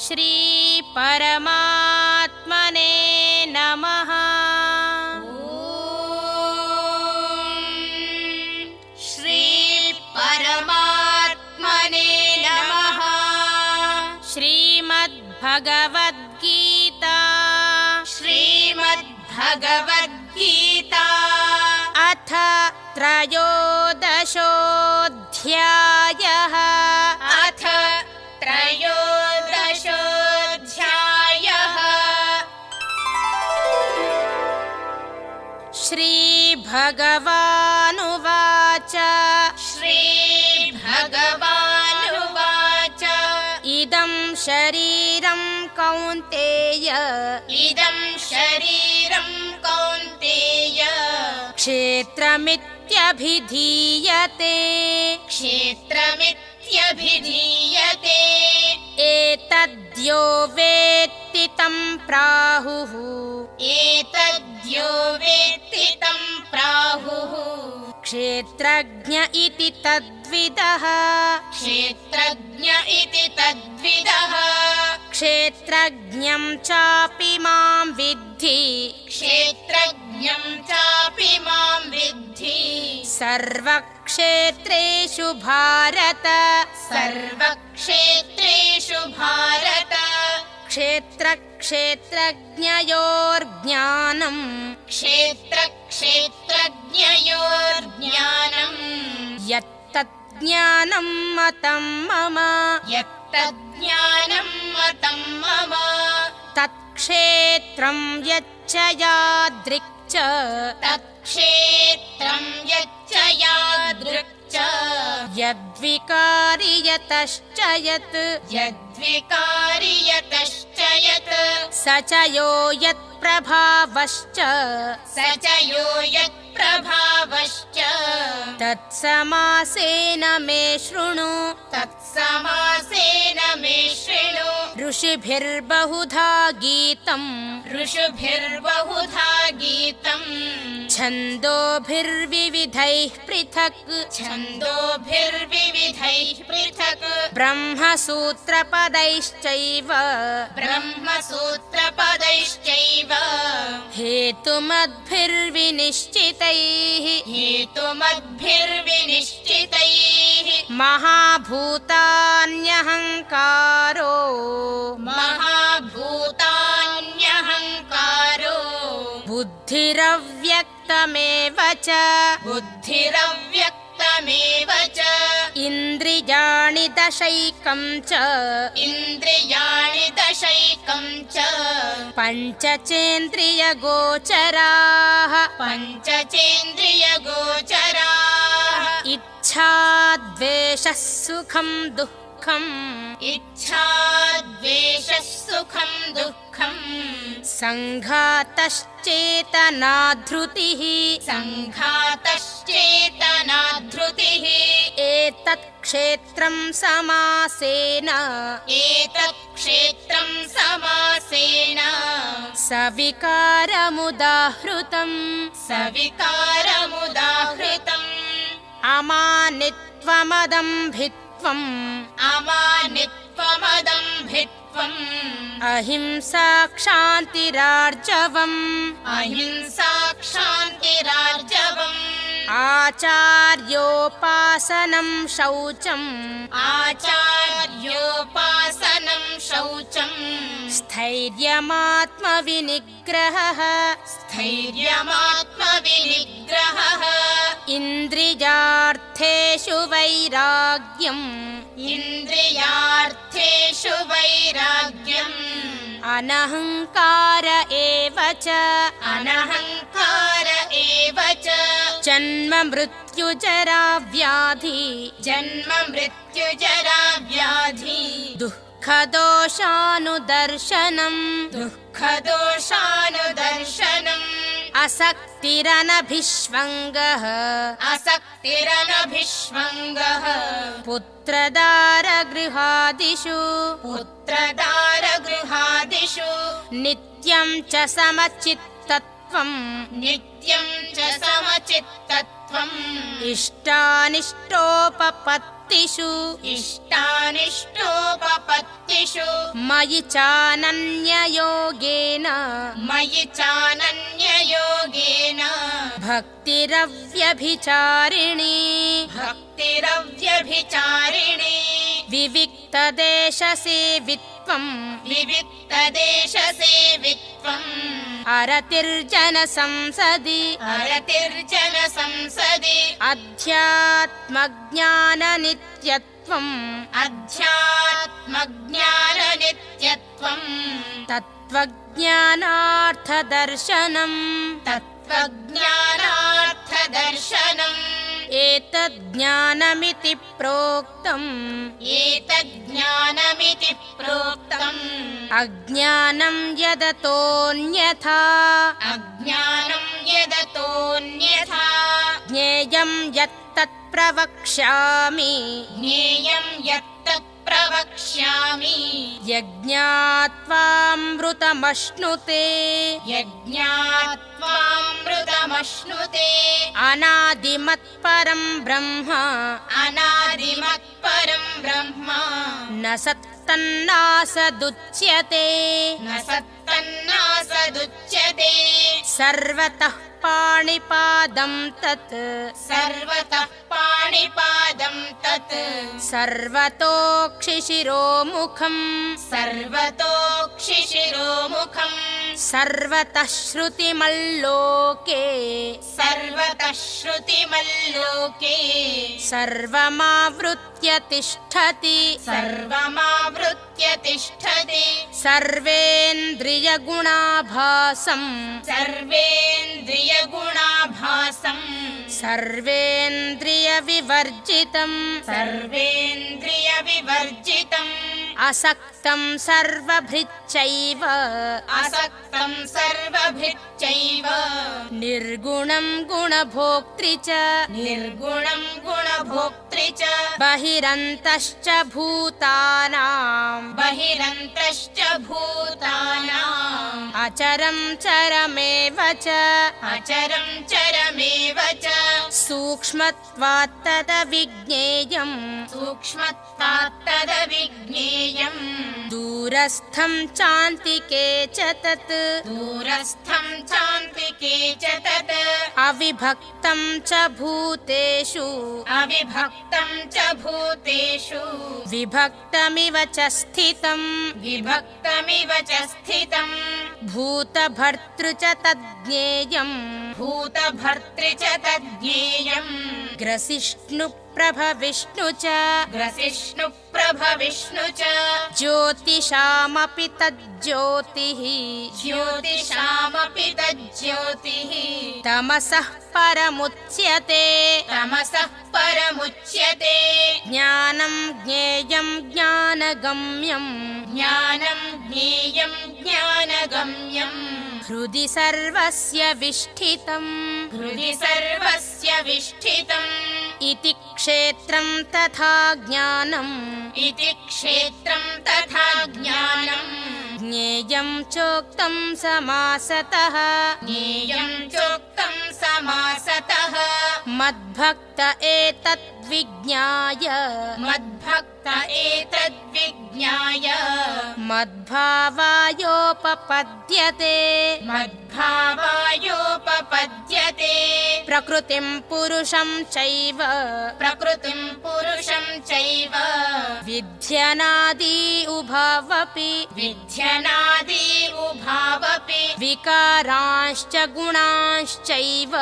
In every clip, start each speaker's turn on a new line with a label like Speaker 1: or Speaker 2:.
Speaker 1: ಶ್ರೀ ಪರಮಾತ್ಮನೇ ನಮಃ.
Speaker 2: ಶ್ರೀ ಪರಮಾತ್ಮನೇ ನಮಃ.
Speaker 1: ಶ್ರೀಮದ್ಭಗವದ್ಗೀತಾ
Speaker 2: ಶ್ರೀಮದ್ಭಗವದ್ಗೀತಾ
Speaker 1: ಅಥ ತ್ರಯೋದಶೋऽಧ್ಯಾಯಃ.
Speaker 2: ಅಥ ತ್ರಯೋದಶೋऽಧ್ಯಾಯಃ.
Speaker 1: ಶ್ರೀಭಗವಾನುವಾಚ
Speaker 2: ಶ್ರೀಭಗವಾನುವಾಚ
Speaker 1: ಇದಂ ಶರೀರಂ ಕೌಂತೆಯ
Speaker 2: ಇದಂ ಶರೀರಂ ಕೌಂತೆಯ
Speaker 1: ಕ್ಷೇತ್ರಮಿತ್ಯಭಿಧೀಯತೆ
Speaker 2: ಕ್ಷೇತ್ರಮಿತ್ಯಭಿಧೀಯತೆ
Speaker 1: ಏತದ್ಯೋ ವೇತ್ತಿ तं ಪ್ರಾಹುಃ
Speaker 2: ಏತದ್ಯೋ ವೇತ್ತಿ तं ಪ್ರಾಹುಃ
Speaker 1: ಕ್ಷೇತ್ರಜ್ಞ ಇತಿ ತದ್ವಿದಃ
Speaker 2: ಕ್ಷೇತ್ರಜ್ಞ ಇತಿ ತದ್ವಿದಃ
Speaker 1: ಕ್ಷೇತ್ರಜ್ಞಂ ಚಾಪಿ ಮಾಂ ವಿದ್ಧಿ
Speaker 2: ಕ್ಷೇತ್ರಜ್ಞಂ ಚಾಪಿ ಮಾಂ ವಿದ್ಧಿ
Speaker 1: ಸರ್ವಕ್ಷೇತ್ರೇಷು ಭಾರತ
Speaker 2: ಸರ್ವಕ್ಷೇತ್ರೇಷು ಭಾರತ
Speaker 1: ಕ್ಷೇತ್ರಜ್ಞಯೋರ್ಜ್ಞಾನಂ
Speaker 2: ಕ್ಷೇತ್ರಜ್ಞಯೋರ್ಜ್ಞಾನಂ
Speaker 1: ಯತ್ತಜ್ಞಾನಂ ಮತಂ ಮಮ
Speaker 2: ಯತ್ತಜ್ಞಾನಂ ಮತಂ ಮಮ
Speaker 1: ತತ್ಕ್ಷೇತ್ರಂ ಯಚ್ಚ ಯಾದೃಕ್ ಚ
Speaker 2: ತತ್ಕ್ಷೇತ್ರಂ ಯಚ್ಚ ಯಾದೃಕ್ ಚ
Speaker 1: ಯದ್ವಿಕಾರಿ ಯತಶ್ಚ ಯತ್
Speaker 2: ಯದ್ವಿಕಾರಿ ಯತಶ್ಚ ಯತ್
Speaker 1: ಸ ಚ ಯೋ ಯತ್ ಪ್ರಭಾವಶ್ಚ
Speaker 2: ಸ ಚ ಯೋ ಯತ್ ಪ್ರಭಾವಶ್ಚ
Speaker 1: ತತ್ಸಮಾಸೇನ ಮೇ ಶೃಣು
Speaker 2: ತತ್ಸಮಾಸೇನ ಮೇ ಶೃಣು
Speaker 1: ಋಷಿಭಿರ್ಬಹುಧಾ ಗೀತಂ
Speaker 2: ಋಷಿಭಿರ್ಬಹುಧಾ ಗೀತಂ
Speaker 1: ಛಂದೋಭಿರ್ವಿವಿಧೈಃ ಪೃಥಕ್
Speaker 2: ಛಂದೋಭಿರ್ವಿವಿಧೈಃ ಪೃಥಕ್
Speaker 1: ಬ್ರಹ್ಮಸೂತ್ರಪದೈಶ್ಚೈವ
Speaker 2: ಬ್ರಹ್ಮಸೂತ್ರಪದೈಶ್ಚೈವ
Speaker 1: ಹೇತುಮದ್ಭಿರ್ವಿನಿಶ್ಚಿತೈಃ
Speaker 2: ಹೇತುಮದ್ಭಿರ್ವಿನಿಶ್ಚಿತೈಃ
Speaker 1: ಮಹಾಭೂತಾನ್ಯಹಂಕಾರೋ
Speaker 2: ಮಹಾಭೂತಾನ್ಯಹಂಕಾರೋ
Speaker 1: ಬುದ್ಧಿರವ್ಯಕ್ತಮೇವ ಚ
Speaker 2: ಬುದ್ಧಿರವ್ಯಕ್ತಮೇವ ಚ
Speaker 1: ಇಂದ್ರಿಯಾಣಿ ದಶೈಕಂ ಚ
Speaker 2: ಇಂದ್ರಿಯಾಣಿ ದಶೈಕಂ ಚ
Speaker 1: ಪಂಚಚೇಂದ್ರಿಯಗೋಚರಾಃ
Speaker 2: ಪಂಚಚೇಂದ್ರಿಯಗೋಚರಾಃ
Speaker 1: ಇಚ್ಛಾ ದ್ವೇಷಃ ಸುಖಂ ದುಃಖಂ
Speaker 2: ಇಚ್ಛಾ ದ್ವೇಷಃ ಸುಖಂ ದುಃಖಂ
Speaker 1: ಸಂಘಾತಶ್ಚೇತನಾ ಧೃತಿಃ
Speaker 2: ಸಂಘಾತಶ್ಚೇತನಾ ಧೃತಿಃ
Speaker 1: ಏತತ್ ಕ್ಷೇತ್ರಂ ಸಮಾಸೇನ
Speaker 2: ಏತತ್ ಕ್ಷೇತ್ರಂ ಸಮಾಸೇನ
Speaker 1: ಸವಿಕಾರಮುದಾಹೃತಂ
Speaker 2: ಸವಿಕಾರಮುದಾಹೃತಂ
Speaker 1: ಅಮಾನಿತ್ವಮದಂಭಿತ್ವಂ
Speaker 2: ಅಮಾನಿತ್ವಮದಂಭಿತ್ವಂ
Speaker 1: ಅಹಿಂಸಾ ಕ್ಷಾಂತಿರಾರ್ಜವಂ
Speaker 2: ಅಹಿಂಸಾ ಕ್ಷಾಂತಿರಾರ್ಜವಂ
Speaker 1: ಆಚಾರ್ಯೋಪಾಸನಂ ಶೌಚಂ
Speaker 2: ಆಚಾರ್ಯೋಪಾಸನಂ ಶೌಚಂ
Speaker 1: ಸ್ಥೈರ್ಯಮಾತ್ಮವಿನಿಗ್ರಹಃ
Speaker 2: ಸ್ಥೈರ್ಯಮಾತ್ಮವಿನಿಗ್ರಹಃ
Speaker 1: ಇಂದ್ರಿಯಾರ್ಥೇಷು ವೈರಾಗ್ಯಂ
Speaker 2: ಇಂದ್ರಿಯಾರ್ಥೇಷು ವೈರಾಗ್ಯಂ
Speaker 1: ಅನಹಂಕಾರ ಏವ ಚ
Speaker 2: ಅನಹಂಕಾರ ಏವ ಚ
Speaker 1: ಜನ್ಮ ಮೃತ್ಯುಜರಾ ವ್ಯಾಧಿ
Speaker 2: ಜನ್ಮ ಮೃತ್ಯುಜರಾ ವ್ಯಾಧಿ
Speaker 1: ದುಃಖದೋಷಾನುದರ್ಶನಂ
Speaker 2: ದುಃಖದೋಷಾನುದರ್ಶನಂ
Speaker 1: ಅಸಕ್ತಿರನಭಿಷ್ವಂಗಃ
Speaker 2: ಆಸಕ್ತಿರನಭಿಷ್ವಂಗಃ
Speaker 1: ಪುತ್ರದಾರಗೃಹಾದಿಷು
Speaker 2: ಪುತ್ರದಾರಗೃಹಾದಿಷು
Speaker 1: ನಿತ್ಯಂ ಚ ಸಮಚಿತ್ತತ್ವಂ
Speaker 2: ನಿತ್ಯಂ ಚ ಸಮಚಿತ್ತತ್ವಂ नित्यत्वम्
Speaker 1: इष्टानिष्टोपपत्तिषु
Speaker 2: इष्टानिष्टोपपत्तिषु
Speaker 1: मयि चानन्ययोगेन
Speaker 2: मयि चानन्ययोगेन
Speaker 1: भक्तिरव्यभिचारिणी
Speaker 2: भक्तिरव्यभिचारिणी
Speaker 1: विविक्तदेशसेवित्वम्
Speaker 2: विविक्तदेशसेवित्वम्
Speaker 1: अरतिर्जनसंसदि
Speaker 2: अरतिर्जनसंसदि
Speaker 1: अध्यात्मज्ञाननित्यत्वम्
Speaker 2: अध्यात्मज्ञाननित्यत्वम्
Speaker 1: तत्त्वज्ञानार्थदर्शनम्
Speaker 2: तत्त्वज्ञानार्थदर्शनम्
Speaker 1: एतज्ज्ञानमिति प्रोक्तम्
Speaker 2: एतज्ज्ञानमिति प्रोक्तम्
Speaker 1: अज्ञानं यदतोऽन्यथा
Speaker 2: अज्ञानं यदतोऽन्यथा
Speaker 1: ज्ञेयं यत्तत् प्रवक्ष्यामि
Speaker 2: ज्ञेयं यत्तत् प्रवक्ष्यामि
Speaker 1: यज्ञात्वामृतमश्नुते
Speaker 2: यज्ञात्वामृतमश्नुते
Speaker 1: अनादिमत्परं ब्रह्म
Speaker 2: अनादिमत्परं ब्रह्म
Speaker 1: न सत्तन्नासदुच्यते
Speaker 2: न सत्तन्नासदुच्यते
Speaker 1: सर्वतः पाणिपादं तत्
Speaker 2: सर्वतः पाणिपादं तत्
Speaker 1: सर्वतोक्षिशिरोमुखम्
Speaker 2: सर्वतोक्षिशिरोमुखम्
Speaker 1: सर्वतः श्रुतिमल्लोके
Speaker 2: सर्वतः श्रुतिमल्लोके
Speaker 1: सर्वमावृत्य तिष्ठति
Speaker 2: सर्वमावृत्य तिष्ठति
Speaker 1: सर्वेन्द्रियगुणाभासम्
Speaker 2: सर्वेन्द्रियगुणाभासम्
Speaker 1: सर्वेन्द्रियविवर्जितम्
Speaker 2: सर्वेन्द्रियविवर्जितम्
Speaker 1: असक्तं सर्वभृच्चैव
Speaker 2: असक्तं सर्वभृच्चैव
Speaker 1: निर्गुणं गुणभोक्तृ च
Speaker 2: निर्गुणं गुणभोक्तृ च
Speaker 1: बहिरन्तश्च भूतानां
Speaker 2: बहिरन्तश्च भूतानाम्
Speaker 1: अचरं चरमेव च
Speaker 2: अचरं चरमेव च
Speaker 1: सूक्ष्मत्वात् तदविज्ञेयम्
Speaker 2: सूक्ष्मत्वात् तदविज्ञेयम्
Speaker 1: दूरस्थं चान्तिके च तत्
Speaker 2: दूरस्थं चान्तिके च तत्
Speaker 1: अविभक्तं च भूतेषु
Speaker 2: अविभक्तं च भूतेषु
Speaker 1: विभक्तमिव च स्थितं
Speaker 2: विभक्तमिव च स्थितम्
Speaker 1: भूतभर्तृ च तज्ज्ञेयम्
Speaker 2: भूतभर्तृ च तज्ज्ञेयम्
Speaker 1: ग्रसिष्णुप्रभविष्णु च
Speaker 2: ग्रसिष्णुप्रभविष्णु च
Speaker 1: ज्योतिषामपि तज्ज्योतिः
Speaker 2: ज्योतिषामपि तज्ज्योतिः
Speaker 1: तमसः परमुच्यते
Speaker 2: तमसः परमुच्यते
Speaker 1: ज्ञानं ज्ञेयं ज्ञानगम्यम्
Speaker 2: ज्ञानं ज्ञेयं ज्ञानगम्यम्
Speaker 1: हृदि सर्वस्य विष्ठितम्
Speaker 2: हृदि सर्वस्य विष्ठितम्
Speaker 1: इति क्षेत्रं तथा ज्ञानम्
Speaker 2: इति क्षेत्रं तथा ज्ञानम्
Speaker 1: ज्ञेयं चोक्तं समासतः
Speaker 2: ज्ञेयं चोक्तं समासतः
Speaker 1: मद्भक्त एतद्विज्ञाय
Speaker 2: मद्भक्त एतद्विज्ञाय
Speaker 1: मद्भावायोपपद्यते
Speaker 2: मद्भावायोपपद्यते
Speaker 1: प्रकृतिं पुरुषं चैव
Speaker 2: प्रकृतिं पुरुषं चैव
Speaker 1: विध्यनादि उभावपि
Speaker 2: विध्यनादि उभावपि
Speaker 1: विकारांश्च गुणांश्चैव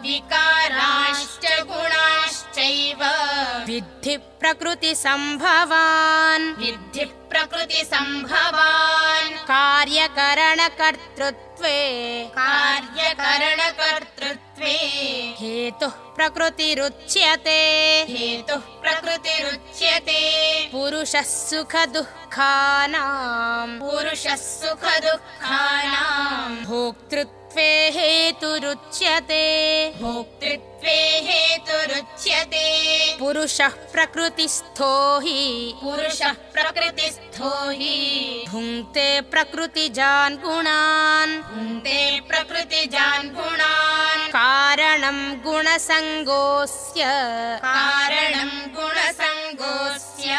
Speaker 2: विकाराश्च गुणाश्चैव
Speaker 1: विद्धि प्रकृतिसम्भवान्
Speaker 2: विद्धि प्रकृतिसम्भवान्
Speaker 1: कार्यकरणकर्तृत्वे
Speaker 2: कार्यकरणकर्तृत्वे
Speaker 1: हेतुः प्रकृतिरुच्यते
Speaker 2: हेतुः प्रकृतिरुच्यते
Speaker 1: पुरुषः सुखदुःखानां
Speaker 2: पुरुषः सुखदुःखानां
Speaker 1: भोक्तृत्वे भोक्तृत्वे हेतुरुच्यते
Speaker 2: भोक्तृत्वे हेतुरुच्यते
Speaker 1: पुरुषः प्रकृतिस्थो हि
Speaker 2: पुरुषः प्रकृतिस्थो हि
Speaker 1: भुङ्क्ते प्रकृतिजान् गुणान्
Speaker 2: भुङ्क्ते प्रकृतिजान् गुणान्
Speaker 1: कारणं गुणसङ्गोऽस्य
Speaker 2: कारणं गुणसङ्गोऽस्य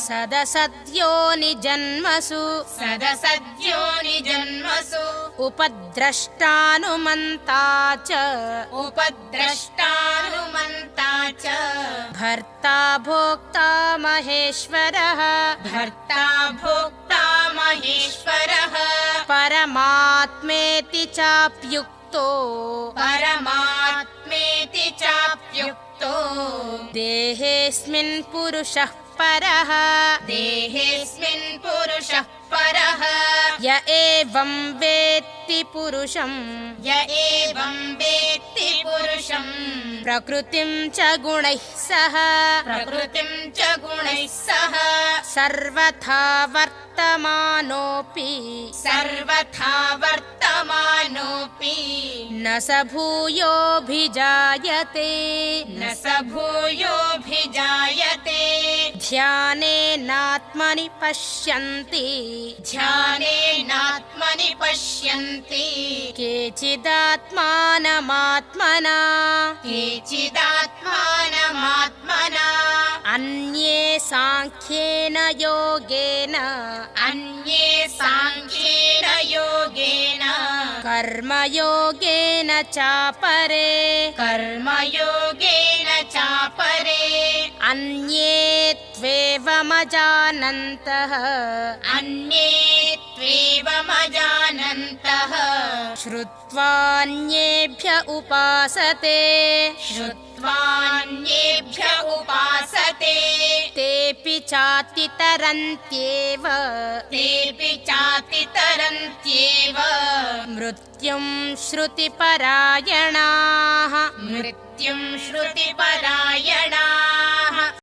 Speaker 1: सदसद्योनिजन्मसु
Speaker 2: सदसद्योनिजन्मसु
Speaker 1: उपद्रष्टानुमन्ता च
Speaker 2: उपद्रष्टानुमन्ता च
Speaker 1: भर्ता भोक्ता महेश्वरः
Speaker 2: भर्ता भोक्ता महेश्वरः
Speaker 1: परमात्मेति चाप्युक्तो
Speaker 2: परमात्मेति चाप्युक्तो
Speaker 1: देहेऽस्मिन् पुरुषः परः
Speaker 2: देहेऽस्मिन् पुरुषः परः
Speaker 1: य एवं वेत्ति पुरुषं
Speaker 2: य एवं वेत्ति पुरुषं
Speaker 1: प्रकृतिं च गुणैः सह
Speaker 2: प्रकृतिं च गुणैः सह
Speaker 1: सर्वथा वर्तमानोऽपि
Speaker 2: सर्वथा वर्तमानोऽपि
Speaker 1: न स भूयोऽभिजायते
Speaker 2: न स भूयोऽभिजायते
Speaker 1: ध्यानेनात्मनि पश्यन्ति
Speaker 2: ध्यानेनात्मनि पश्यन्ति
Speaker 1: केचिदात्मानमात्मना
Speaker 2: केचिदात्मानमात्मना
Speaker 1: अन्ये साङ्ख्येन योगेन
Speaker 2: अन्ये साङ्ख्येन योगेन
Speaker 1: कर्मयोगेन चापरे
Speaker 2: कर्मयोगेन चापरे
Speaker 1: अन्ये त्वेवमजानन्तः
Speaker 2: अन्ये त्वेवमजानन्तः
Speaker 1: श्रुत्वान्येभ्य उपासते
Speaker 2: श्रुत्वान्येभ्य उपासते
Speaker 1: तेऽपि चातितरन्त्येव
Speaker 2: तेऽपि चातितरन्त्येव
Speaker 1: मृत्युं श्रुतिपरायणाः
Speaker 2: मृत्युं श्रुतिपरायणाः